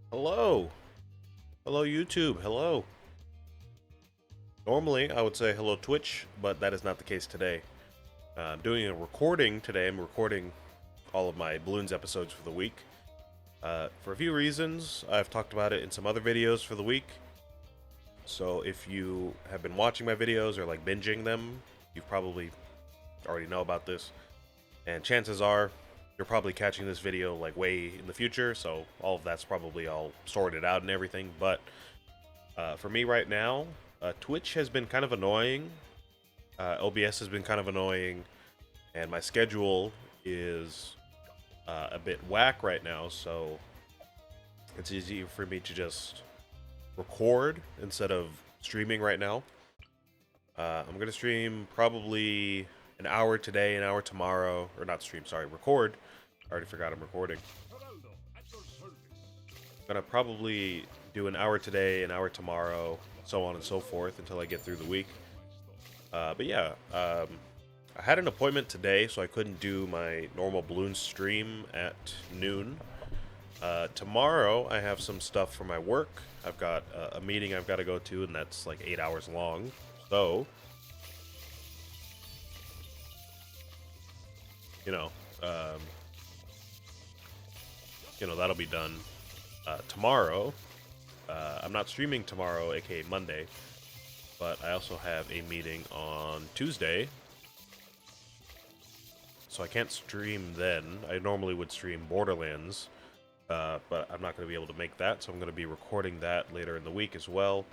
Hello. Hello, YouTube. Hello. Normally, I would say hello, Twitch, but that is not the case today. I'm doing a recording today. I'm recording all of my Bloons episodes for the week. For a few reasons, I've talked about it in some other videos for the week. So if you have been watching my videos or like binging them, you probably already know about this. And chances are, you're probably catching this video like way in the future, so all of that's probably all sorted out and everything. But for me right now, Twitch has been kind of annoying. OBS has been kind of annoying, and my schedule is a bit whack right now. So it's easy for me to just record instead of streaming right now. I'm gonna stream probably an hour today, an hour tomorrow, or not stream. Sorry, record. I already forgot I'm recording. Gonna probably do an hour today, an hour tomorrow, so on and so forth until I get through the week. But yeah, I had an appointment today, so I couldn't do my normal Bloons stream at noon. Tomorrow, I have some stuff for my work. I've got a meeting I've got to go to, and that's like 8 hours long. So, you know, um, that'll be done tomorrow. I'm not streaming tomorrow, aka Monday, but I also have a meeting on Tuesday, so I can't stream then. I normally would stream Borderlands, but I'm not going to be able to make that, so I'm going to be recording that later in the week as well.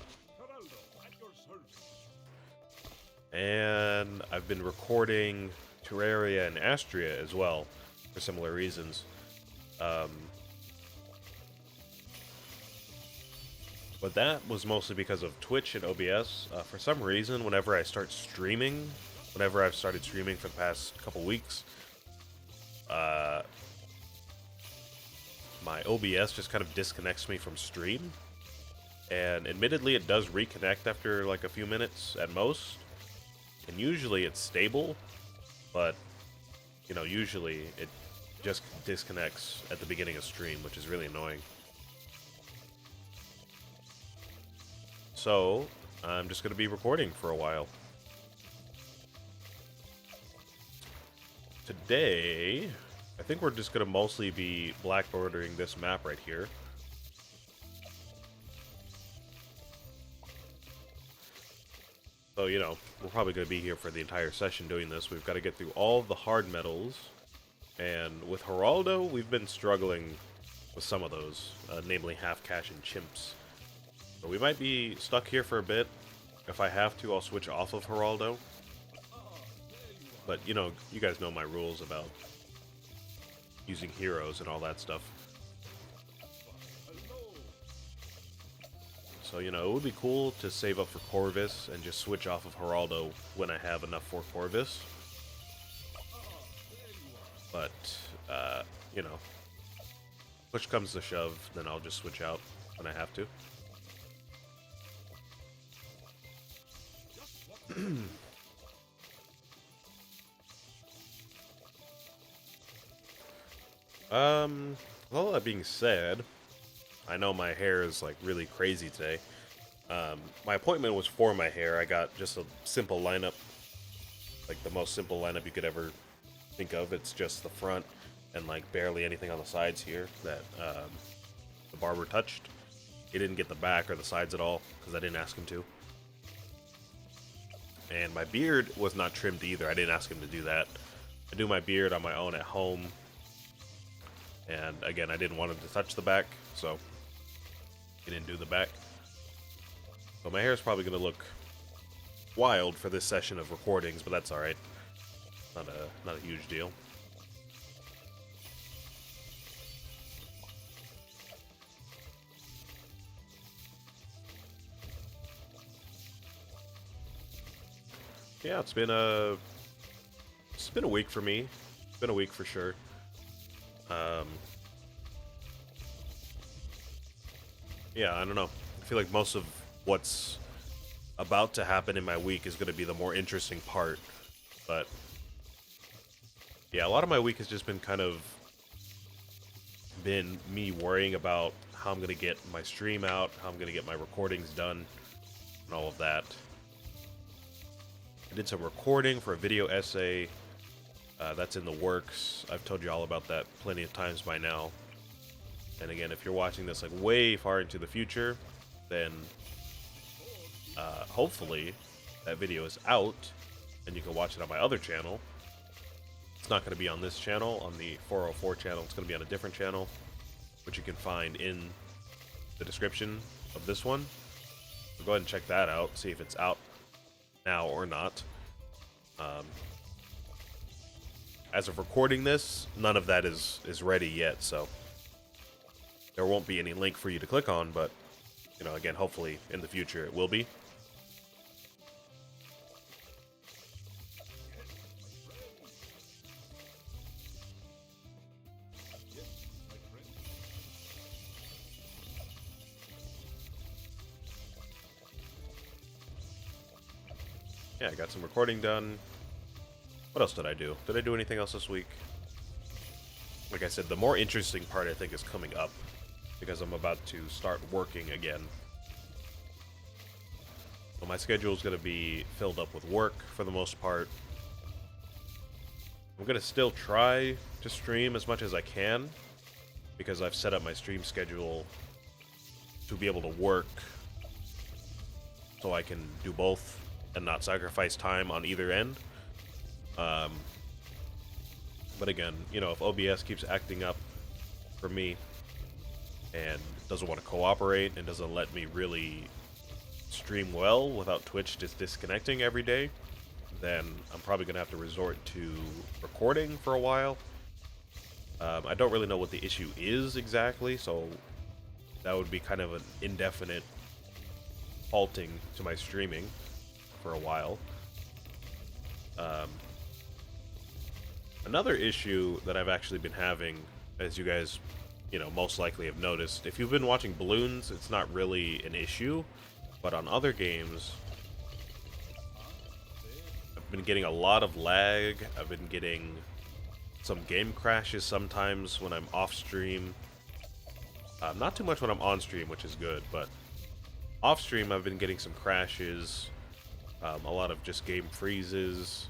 And I've been recording Terraria and Astria as well, for similar reasons. But that was mostly because of Twitch and OBS. For some reason, whenever I start streaming, whenever I've started streaming for the past couple weeks, my OBS just kind of disconnects me from stream. And admittedly, it does reconnect after like a few minutes at most. And usually it's stable, but, usually it just disconnects at the beginning of stream, which is really annoying. So, I'm just going to be recording for a while. Today, I think we're just going to mostly be blackboarding this map right here. So, we're probably going to be here for the entire session doing this. We've got to get through all the hard metals. And with Geraldo, we've been struggling with some of those, namely half-cash and chimps. So we might be stuck here for a bit. If I have to, I'll switch off of Geraldo. But, you guys know my rules about using heroes and all that stuff. So, it would be cool to save up for Corvus and just switch off of Geraldo when I have enough for Corvus. But, push comes to shove, then I'll just switch out when I have to. With all that being said, I know my hair is like really crazy today. My appointment was for my hair. I got just a simple lineup, like the most simple lineup you could ever think of. It's just the front and like barely anything on the sides here that the barber touched. He didn't get the back or the sides at all because I didn't ask him to. And my beard was not trimmed either. I didn't ask him to do that. I do my beard on my own at home. And again, I didn't want him to touch the back, so he didn't do the back. So my hair is probably going to look wild for this session of recordings, but that's alright. Not a huge deal. Yeah, it's been a week for me. It's been a week for sure. Yeah, I don't know. I feel like most of what's about to happen in my week is going to be the more interesting part. But yeah, a lot of my week has just been kind of been me worrying about how I'm going to get my stream out, how I'm going to get my recordings done, and all of that. I did some recording for a video essay. That's in the works. I've told you all about that plenty of times by now. And again, if you're watching this like way far into the future, then hopefully that video is out and you can watch it on my other channel. It's not going to be on this channel, on the 404 channel. It's going to be on a different channel, which you can find in the description of this one. So go ahead and check that out, see if it's out now or not. As of recording this, none of that is ready yet, so there won't be any link for you to click on, but, you know, again, hopefully in the future it will be. Yeah, I got some recording done. What else did I do? Did I do anything else this week? Like I said, the more interesting part I think is coming up, because I'm about to start working again. So my schedule is going to be filled up with work for the most part. I'm going to still try to stream as much as I can, because I've set up my stream schedule to be able to work so I can do both and not sacrifice time on either end. But again, you know, if OBS keeps acting up for me and doesn't want to cooperate and doesn't let me really stream well without Twitch just disconnecting every day, then I'm probably going to have to resort to recording for a while. I don't really know what the issue is exactly, so that would be kind of an indefinite halting to my streaming for a while. Another issue that I've actually been having, as you guys, you know, most likely have noticed, if you've been watching Bloons, it's not really an issue, but on other games, I've been getting a lot of lag. I've been getting some game crashes sometimes when I'm off stream. Not too much when I'm on stream, which is good, but off stream I've been getting some crashes, a lot of just game freezes,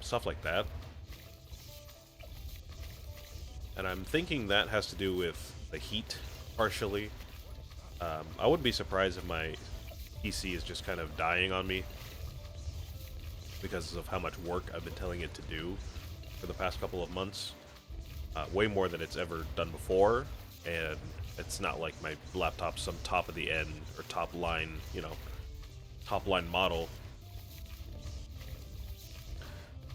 stuff like that. And I'm thinking that has to do with the heat, partially. I wouldn't be surprised if my PC is just kind of dying on me because of how much work I've been telling it to do for the past couple of months. Way more than it's ever done before, and it's not like my laptop's some top of the end or top line, you know, top line model.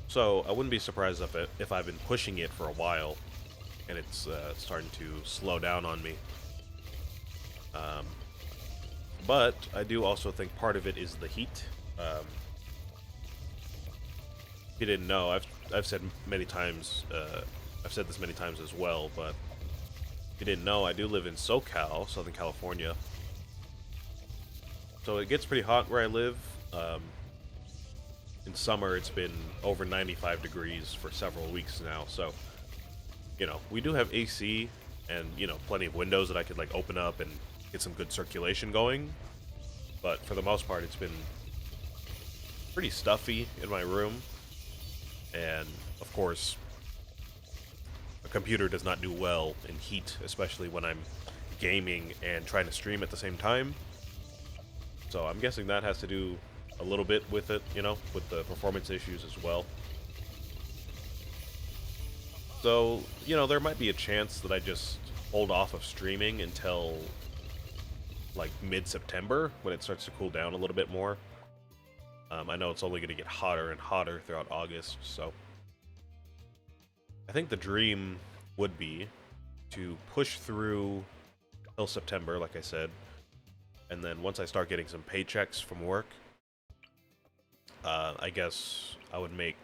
So I wouldn't be surprised if I've been pushing it for a while and it's starting to slow down on me. But I do also think part of it is the heat. If you didn't know, I've said many times, I've said this many times as well, but if you didn't know, I do live in SoCal, Southern California. So it gets pretty hot where I live. In summer, it's been over 95 degrees for several weeks now, so, you know, we do have AC and, you know, plenty of windows that I could, like, open up and get some good circulation going, but for the most part, it's been pretty stuffy in my room, and, of course, a computer does not do well in heat, especially when I'm gaming and trying to stream at the same time, so I'm guessing that has to do a little bit with it, you know, with the performance issues as well. So, you know, there might be a chance that I just hold off of streaming until, like, mid-September, when it starts to cool down a little bit more. I know it's only going to get hotter and hotter throughout August, so I think the dream would be to push through till September, like I said, and then once I start getting some paychecks from work, I guess I would make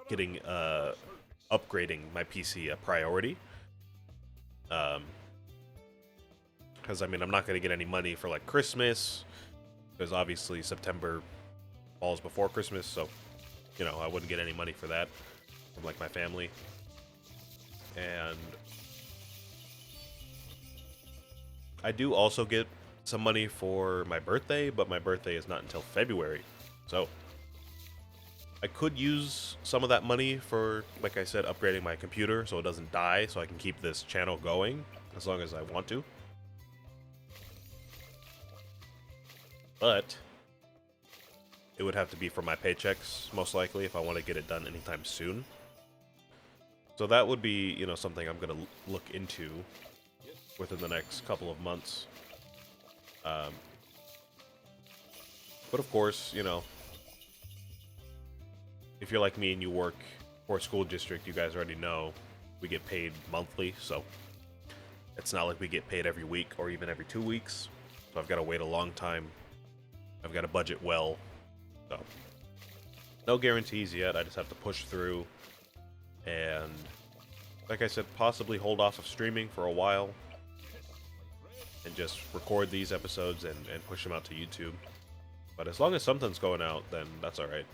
getting upgrading my PC a priority. Because I mean, I'm not going to get any money for like Christmas, because obviously September falls before Christmas, so you know, I wouldn't get any money for that from like my family. And I do also get some money for my birthday, but my birthday is not until February. So I could use some of that money for, like I said, upgrading my computer so it doesn't die, so I can keep this channel going as long as I want to. But it would have to be from my paychecks, most likely, if I want to get it done anytime soon. So that would be, you know, something I'm going to look into within the next couple of months. But of course, you know, if you're like me and you work for a school district, you guys already know we get paid monthly, so it's not like we get paid every week or even every 2 weeks. So I've got to wait a long time. I've got to budget well. So no guarantees yet. I just have to push through and, like I said, possibly hold off of streaming for a while and just record these episodes and push them out to YouTube. But as long as something's going out, then that's alright.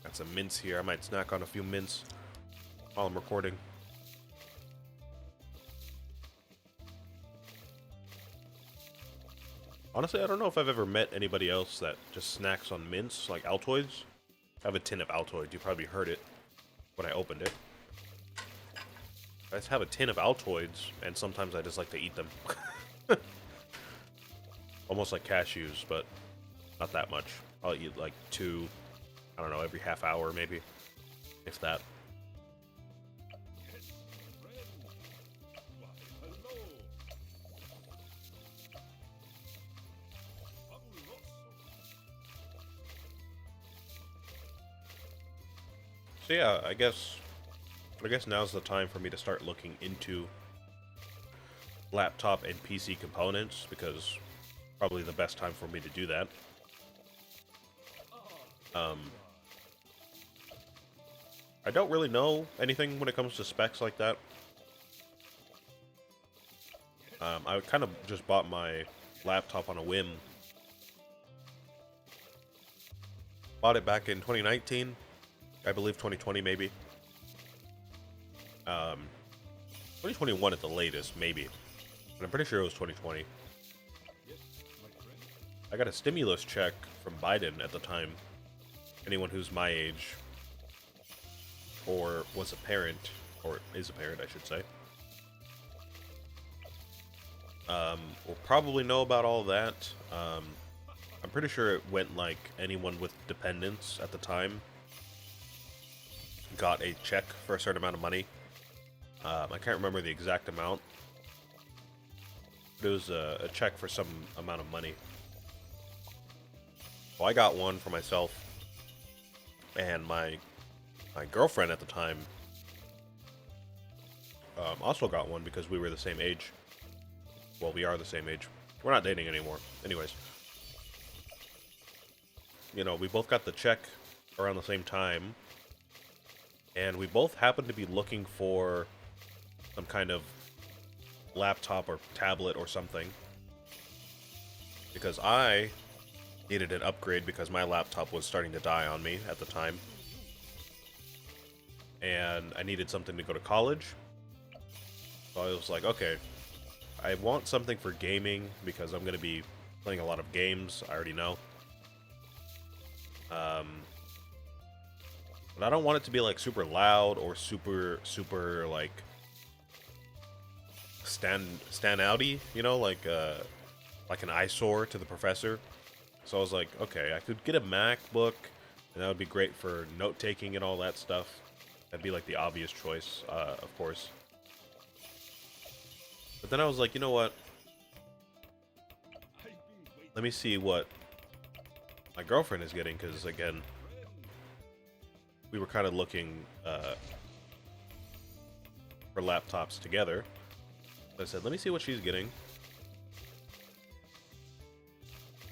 Got some mints here. I might snack on a few mints while I'm recording. Honestly, I don't know if I've ever met anybody else that just snacks on mints, like Altoids. I have a tin of Altoids. You probably heard it when I opened it. I just have a tin of Altoids, and sometimes I just like to eat them. Almost like cashews, but not that much. I'll eat like 2, I don't know, every half hour maybe, if that. So yeah, I guess now's the time for me to start looking into laptop and PC components, because probably the best time for me to do that. I don't really know anything when it comes to specs like that. I kind of just bought my laptop on a whim. Bought it back in 2019. I believe 2020 maybe. 2021 at the latest, maybe. But I'm pretty sure it was 2020. I got a stimulus check from Biden at the time. Anyone who's my age, or was a parent, or is a parent, I should say, will probably know about all that. I'm pretty sure it went like anyone with dependents at the time got a check for a certain amount of money. I can't remember the exact amount, but it was a check for some amount of money. Well, I got one for myself, and my girlfriend at the time also got one because we were the same age. Well, we are the same age. We're not dating anymore. Anyways, you know, we both got the check around the same time, and we both happened to be looking for some kind of laptop or tablet or something, because I needed an upgrade because my laptop was starting to die on me at the time, and I needed something to go to college. So I was like, okay, I want something for gaming because I'm going to be playing a lot of games, I already know. But I don't want it to be like super loud or super like stand outy, you know, like an eyesore to the professor. So I was like, okay, I could get a MacBook, and that would be great for note taking and all that stuff. That'd be like the obvious choice, of course. But then I was like, you know what? Let me see what my girlfriend is getting, because again, we were kind of looking for laptops together. So I said, let me see what she's getting.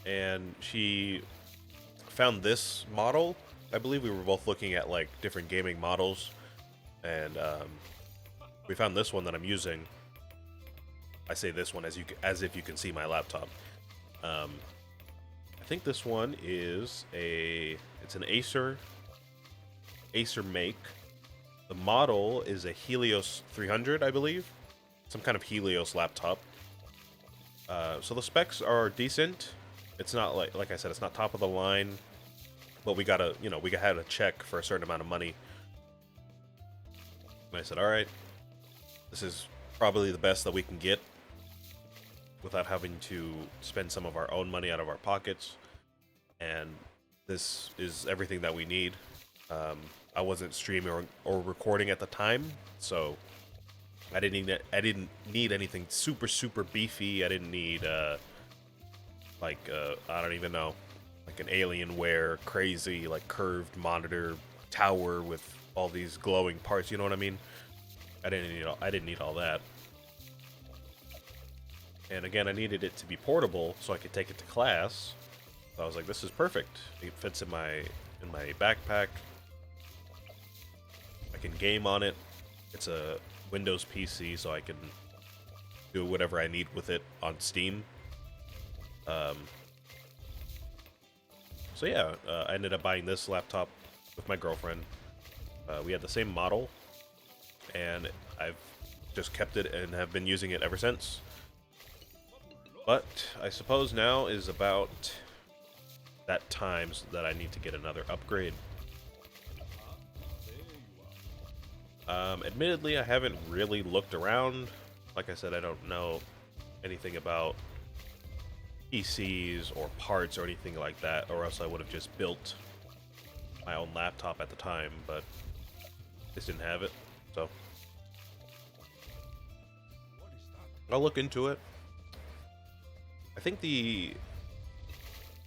And she found this model. I believe we were both looking at like different gaming models, and we found this one that I'm using. I say this one as if you can see my laptop. I think this one is it's an Acer make. The model is a Helios 300, I believe, some kind of Helios laptop. So the specs are decent. It's not like I said, it's not top of the line, but we had a check for a certain amount of money. And I said, all right, this is probably the best that we can get without having to spend some of our own money out of our pockets. And this is everything that we need. I wasn't streaming or recording at the time, so I didn't need anything super beefy. I didn't need I don't even know, like an Alienware crazy like curved monitor tower with all these glowing parts. You know what I mean? I didn't need all that. And again, I needed it to be portable so I could take it to class. So I was like, this is perfect. It fits in my backpack. I can game on it. It's a Windows PC, so I can do whatever I need with it on Steam. So yeah, I ended up buying this laptop with my girlfriend. We had the same model, and I've just kept it and have been using it ever since. But I suppose now is about that time that I need to get another upgrade. Admittedly, I haven't really looked around. Like I said, I don't know anything about PCs or parts or anything like that, or else I would have just built my own laptop at the time, but just didn't have it, so I'll look into it. I think the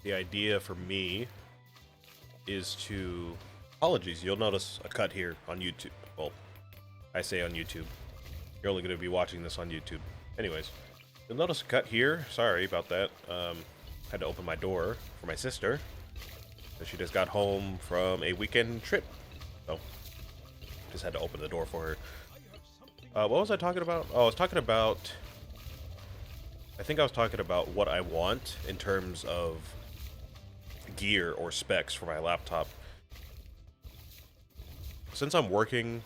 idea for me is to... Apologies, you'll notice a cut here on YouTube. Well, I say on YouTube. You're only going to be watching this on YouTube. Anyways, you'll notice a cut here. Sorry about that. Had to open my door for my sister. She just got home from a weekend trip. So, just had to open the door for her. What was I talking about? Oh, I was talking about... I think I was talking about what I want in terms of gear or specs for my laptop. Since I'm working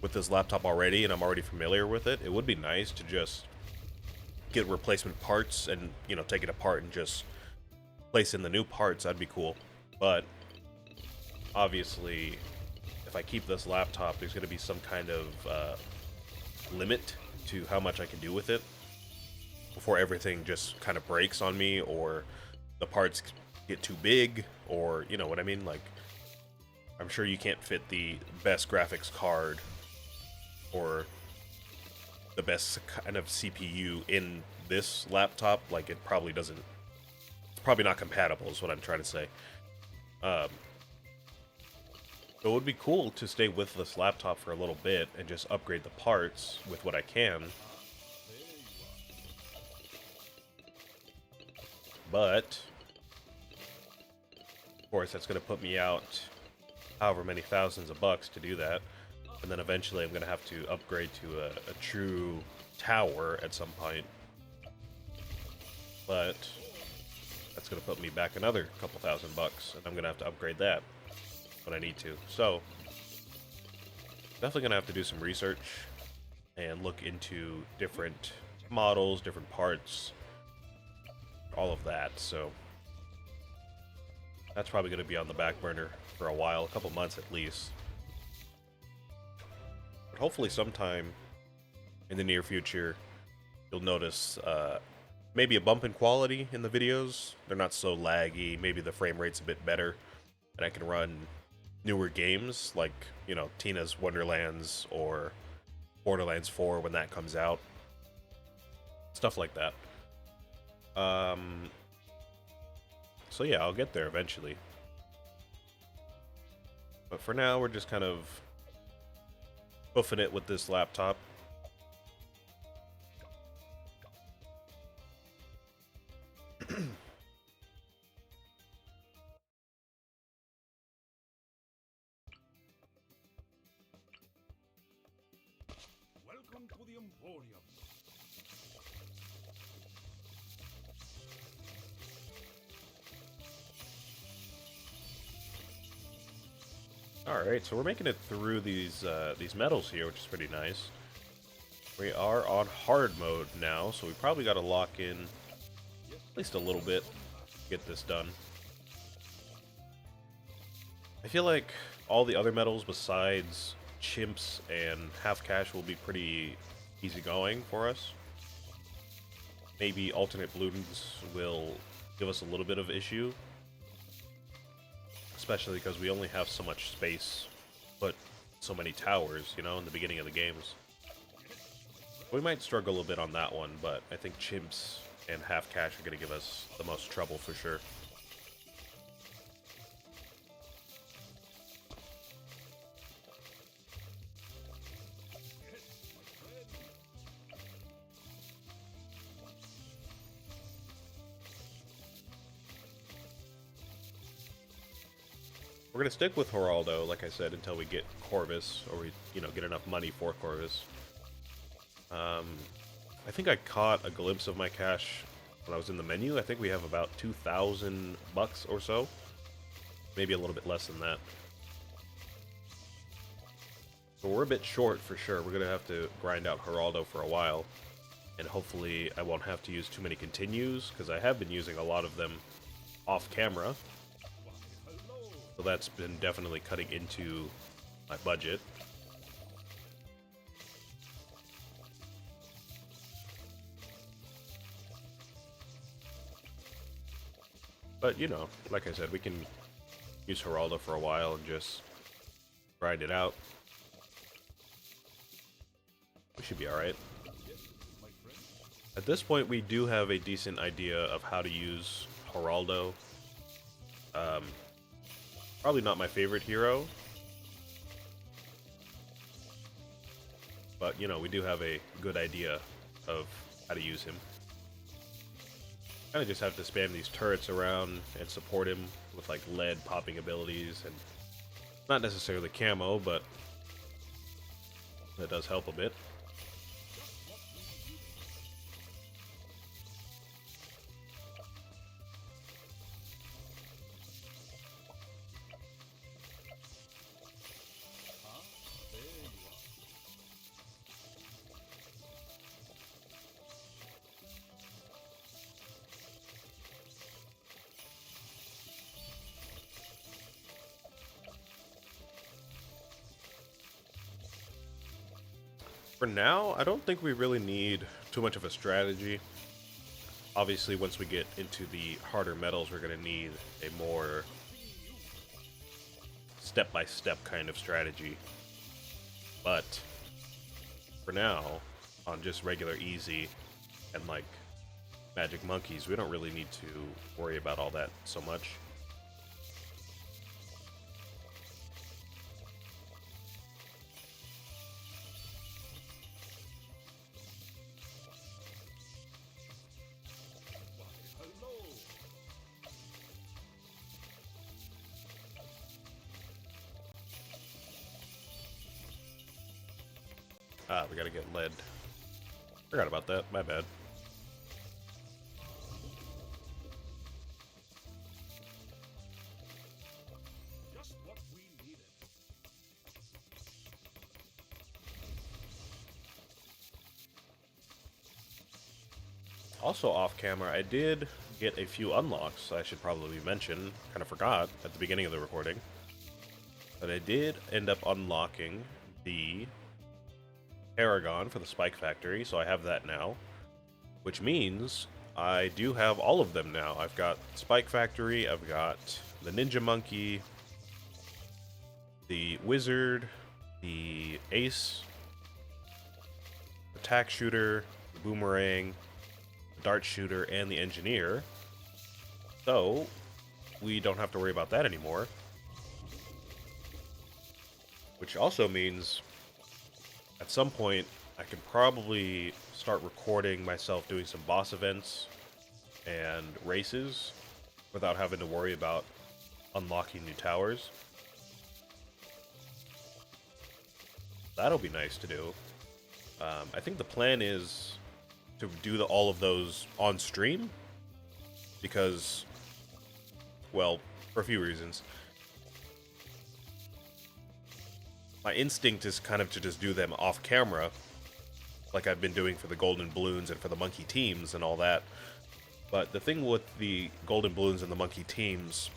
with this laptop already and I'm already familiar with it, it would be nice to just get replacement parts and, you know, take it apart and just place in the new parts. That'd be cool. But obviously, if I keep this laptop, there's going to be some kind of limit to how much I can do with it before everything just kind of breaks on me, or the parts get too big, or, you know what I mean? Like, I'm sure you can't fit the best graphics card or the best kind of CPU in this laptop. Like, it probably doesn't... It's probably not compatible, is what I'm trying to say. So it would be cool to stay with this laptop for a little bit and just upgrade the parts with what I can. But, of course, that's going to put me out however many thousands of bucks to do that. And then eventually I'm going to have to upgrade to a true tower at some point. But that's going to put me back another couple $1,000 bucks, and I'm going to have to upgrade that when I need to. So, definitely going to have to do some research and look into different models, different parts, all of that. So, that's probably going to be on the back burner for a while, a couple months at least. But hopefully sometime in the near future, you'll notice maybe a bump in quality in the videos. They're not so laggy. Maybe the frame rate's a bit better, and I can run newer games like, you know, Tina's Wonderlands or Borderlands 4 when that comes out. Stuff like that. So yeah, I'll get there eventually. But for now, we're just kind of hoofing it with this laptop. Welcome to the Emporium. Alright, so we're making it through these medals here, which is pretty nice. We are on hard mode now, so we probably got to lock in at least a little bit to get this done. I feel like all the other medals besides chimps and half cash will be pretty easygoing for us. Maybe alternate Bloons will give us a little bit of issue, especially because we only have so much space, but so many towers, you know, in the beginning of the games. We might struggle a bit on that one, but I think chimps and half cash are going to give us the most trouble for sure. We're going to stick with Geraldo, like I said, until we get Corvus, or we, get enough money for Corvus. I think I caught a glimpse of my cash when I was in the menu. I think we have about 2,000 bucks or so. Maybe a little bit less than that. So we're a bit short for sure. We're going to have to grind out Geraldo for a while. And hopefully I won't have to use too many continues, because I have been using a lot of them off camera. So that's been definitely cutting into my budget. But, like I said, we can use Geraldo for a while and just grind it out. We should be alright. At this point, we do have a decent idea of how to use Geraldo. Probably not my favorite hero. But, we do have a good idea of how to use him. Kind of just have to spam these turrets around and support him with like lead popping abilities, and not necessarily camo, but that does help a bit. For now, I don't think we really need too much of a strategy. Obviously, once we get into the harder metals, we're going to need a more step-by-step kind of strategy. But for now, on just regular easy and like magic monkeys, we don't really need to worry about all that so much. Ah, we gotta get lead. Forgot about that, my bad. Just what we needed. Also off camera, I did get a few unlocks I should probably mention. Kind of forgot at the beginning of the recording. But I did end up unlocking the Paragon for the Spike Factory, so I have that now, which means I do have all of them now. I've got Spike Factory, I've got the Ninja Monkey, the Wizard, the Ace, Attack Shooter, the Boomerang, the Dart Shooter, and the Engineer. So we don't have to worry about that anymore, which also means at some point, I could probably start recording myself doing some boss events and races without having to worry about unlocking new towers. That'll be nice to do. I think the plan is to do all of those on stream because, well, for a few reasons. my instinct is kind of to just do them off camera, like I've been doing for the Golden Bloons and for the Monkey Teams and all that. But the thing with the Golden Bloons and the Monkey Teams,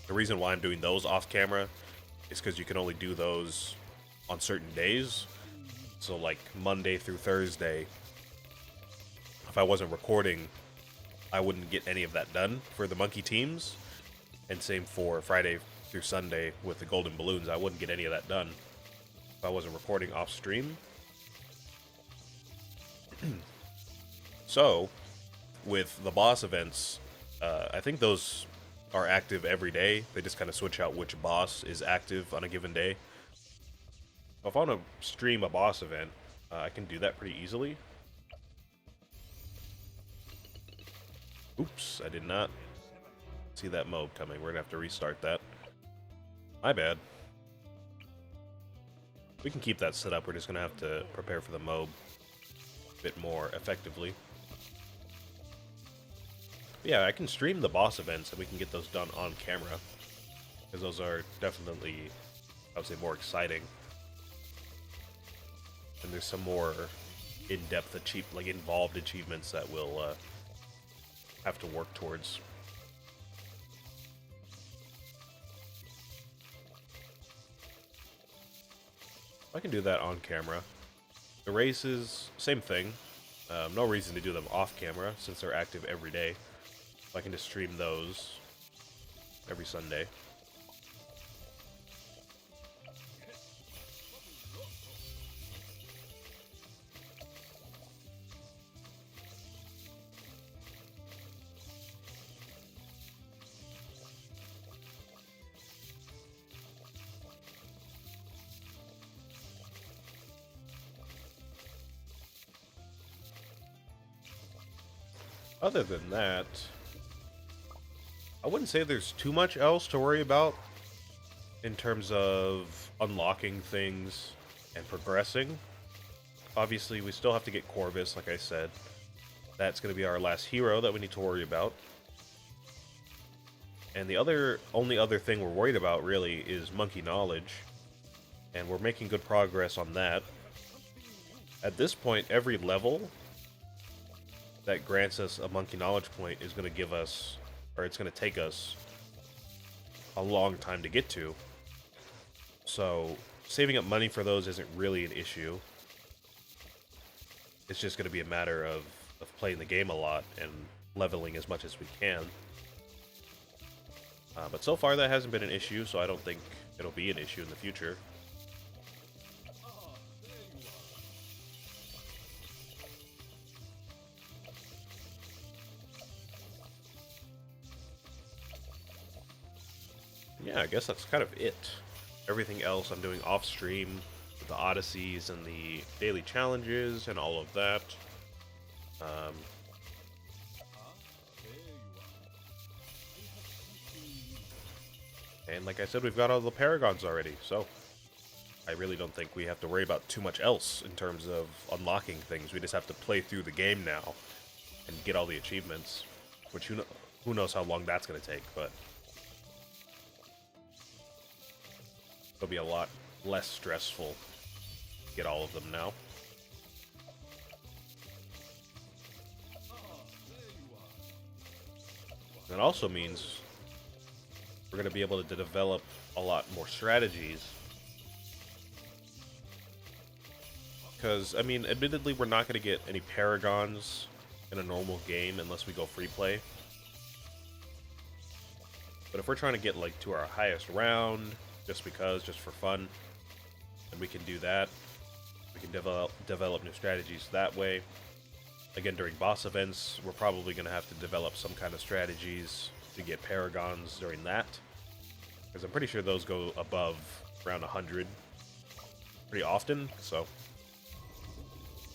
the reason why I'm doing those off camera is because you can only do those on certain days. So like Monday through Thursday, if I wasn't recording, I wouldn't get any of that done for the Monkey Teams. And same for Friday through Sunday with the Golden Bloons, I wouldn't get any of that done if I wasn't recording off stream. So, with the boss events, I think those are active every day. They just kind of switch out which boss is active on a given day. If I want to stream a boss event, I can do that pretty easily. Oops, I did not see that mob coming. We're gonna have to restart that. My bad. We can keep that set up. We're just gonna have to prepare for the mob a bit more effectively. But yeah, I can stream the boss events and we can get those done on camera, because those are definitely, I would say, more exciting. And there's some more in-depth, involved achievements that we'll have to work towards. I can do that on camera. The races, same thing. No reason to do them off camera since they're active every day. I can just stream those every Sunday. Other than that, I wouldn't say there's too much else to worry about in terms of unlocking things and progressing. Obviously, we still have to get Corvus, like I said. That's going to be our last hero that we need to worry about. And the only other thing we're worried about, really, is Monkey Knowledge. And we're making good progress on that. At this point, every level that grants us a Monkey Knowledge point is going to give us, or it's going to take us a long time to get to. So saving up money for those isn't really an issue. It's just going to be a matter of playing the game a lot and leveling as much as we can. But so far that hasn't been an issue, so I don't think it'll be an issue in the future. Yeah, I guess that's kind of it. Everything else I'm doing off stream, the Odysseys and the daily challenges and all of that. And like I said, we've got all the Paragons already, so I really don't think we have to worry about too much else in terms of unlocking things. We just have to play through the game now and get all the achievements, which who knows how long that's going to take, but it'll be a lot less stressful to get all of them now. That also means we're going to be able to develop a lot more strategies. Because, I mean, admittedly, we're not going to get any Paragons in a normal game unless we go free play. But if we're trying to get, like, to our highest round, just for fun, then we can do that. We can develop new strategies that way. Again, during boss events, we're probably going to have to develop some kind of strategies to get Paragons during that, because I'm pretty sure those go above around 100 pretty often, so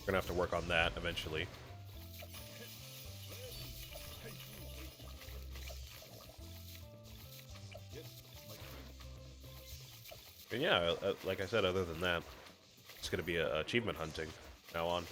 we're going to have to work on that eventually. And yeah, like I said, other than that, it's going to be achievement hunting now on.